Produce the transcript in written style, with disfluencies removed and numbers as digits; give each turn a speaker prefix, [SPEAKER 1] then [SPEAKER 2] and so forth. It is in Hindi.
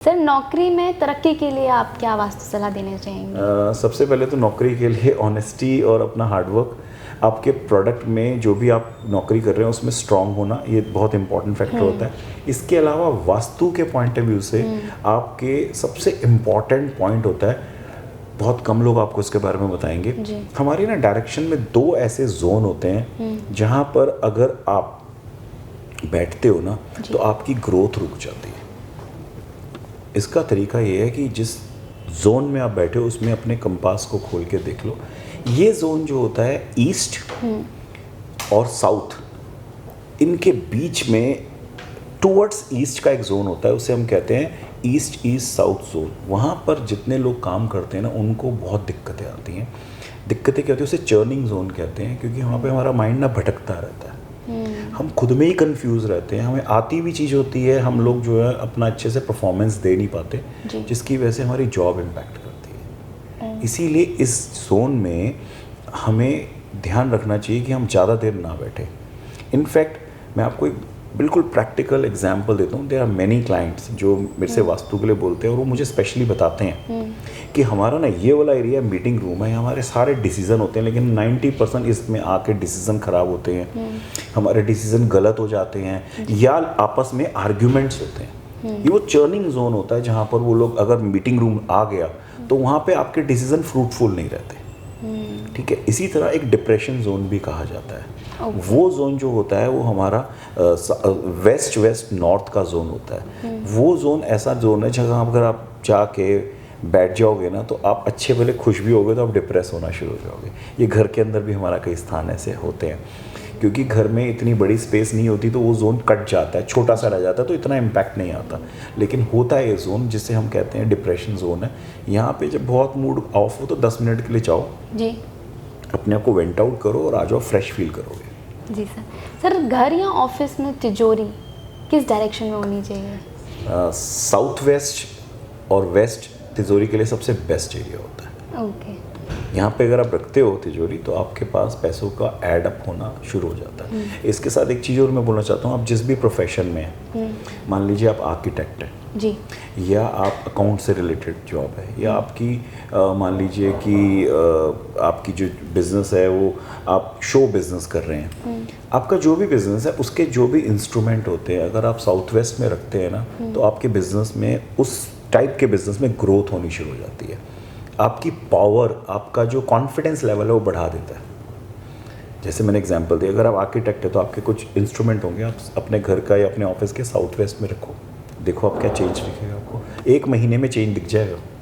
[SPEAKER 1] सर, नौकरी में तरक्की के लिए आप क्या वास्तु सलाह देना चाहेंगे?
[SPEAKER 2] सबसे पहले तो नौकरी के लिए ऑनेस्टी और अपना हार्डवर्क, आपके प्रोडक्ट में जो भी आप नौकरी कर रहे हैं उसमें स्ट्रांग होना, ये बहुत इंपॉर्टेंट फैक्टर होता है। इसके अलावा वास्तु के पॉइंट ऑफ व्यू से आपके सबसे इम्पॉर्टेंट पॉइंट होता है, बहुत कम लोग आपको इसके बारे में बताएंगे। हमारी ना डायरेक्शन में दो ऐसे जोन होते हैं जहाँ पर अगर आप बैठते हो ना तो आपकी ग्रोथ रुक जाती है। इसका तरीका ये है कि जिस जोन में आप बैठे हो उसमें अपने कंपास को खोल के देख लो। ये जोन जो होता है ईस्ट और साउथ, इनके बीच में टुवर्ड्स ईस्ट का एक जोन होता है, उसे हम कहते हैं ईस्ट ईस्ट साउथ जोन। वहाँ पर जितने लोग काम करते हैं ना उनको बहुत दिक्कतें आती हैं। दिक्कतें क्या होती है, उसे चर्निंग जोन कहते हैं, क्योंकि वहाँ पे हमारा माइंड ना भटकता रहता है। हम खुद में ही कंफ्यूज रहते हैं, हमें आती भी चीज़ होती है, हम लोग जो है अपना अच्छे से परफॉर्मेंस दे नहीं पाते, जिसकी वजह से हमारी जॉब इम्पैक्ट करती है। इसीलिए इस जोन में हमें ध्यान रखना चाहिए कि हम ज़्यादा देर ना बैठे। इनफैक्ट मैं आपको एक बिल्कुल प्रैक्टिकल एग्जांपल देता हूँ। देयर आर मेनी क्लाइंट्स जो मेरे से वास्तु के लिए बोलते हैं और वो मुझे स्पेशली बताते हैं कि हमारा ना ये वाला एरिया मीटिंग रूम है, हमारे सारे डिसीजन होते हैं लेकिन 90% इसमें आके डिसीजन ख़राब होते हैं, हमारे डिसीजन गलत हो जाते हैं या आपस में आर्ग्यूमेंट्स होते हैं। ये वो चर्निंग जोन होता है जहाँ पर वो लोग, अगर मीटिंग रूम आ गया तो वहाँ पे आपके डिसीजन फ्रूटफुल नहीं रहते। ठीक है, इसी तरह एक डिप्रेशन जोन भी कहा जाता है। वो जोन जो होता है वो हमारा वेस्ट वेस्ट नॉर्थ का जोन होता है। वो जोन ऐसा जोन है जहाँ अगर आप जाके बैठ जाओगे ना तो आप अच्छे भले खुश भी होगे तो आप डिप्रेस होना शुरू हो जाओगे। ये घर के अंदर भी हमारा कई स्थान ऐसे होते हैं, क्योंकि घर में इतनी बड़ी स्पेस नहीं होती तो वो जोन कट जाता है, छोटा सा रह जाता है, तो इतना इम्पैक्ट नहीं आता। लेकिन होता है ये जोन जिसे हम कहते हैं डिप्रेशन जोन है। यहाँ पे जब बहुत मूड ऑफ हो तो 10 मिनट के लिए जाओ जी, अपने आप को वेंट आउट करो और आ जाओ, फ्रेश फील करोगे।
[SPEAKER 1] जी सर, घर या ऑफिस में तिजोरी किस डायरेक्शन में होनी चाहिए?
[SPEAKER 2] साउथ वेस्ट और वेस्ट तिजोरी के लिए सबसे बेस्ट एरिया होता है।
[SPEAKER 1] ओके।
[SPEAKER 2] यहाँ पे अगर आप रखते हो तिजोरी तो आपके पास पैसों का ऐड अप होना शुरू हो जाता है। इसके साथ एक चीज़ और मैं बोलना चाहता हूँ, आप जिस भी प्रोफेशन में हैं, मान लीजिए आप आर्किटेक्ट हैं जी, या आप अकाउंट से रिलेटेड जॉब है, या आपकी मान लीजिए कि आपकी जो बिज़नेस है वो आप शो बिज़नेस कर रहे हैं, आपका जो भी बिज़नेस है उसके जो भी इंस्ट्रूमेंट होते हैं अगर आप साउथ वेस्ट में रखते हैं ना तो आपके बिज़नेस में, उस टाइप के बिज़नेस में ग्रोथ होनी शुरू हो जाती है। आपकी पावर, आपका जो कॉन्फिडेंस लेवल है वो बढ़ा देता है। जैसे मैंने एग्जांपल दिया, अगर आप आर्किटेक्ट है तो आपके कुछ इंस्ट्रूमेंट होंगे, आप अपने घर का या अपने ऑफिस के साउथ वेस्ट में रखो, देखो आप क्या चेंज दिखेगा। आपको 1 महीने में चेंज दिख जाएगा।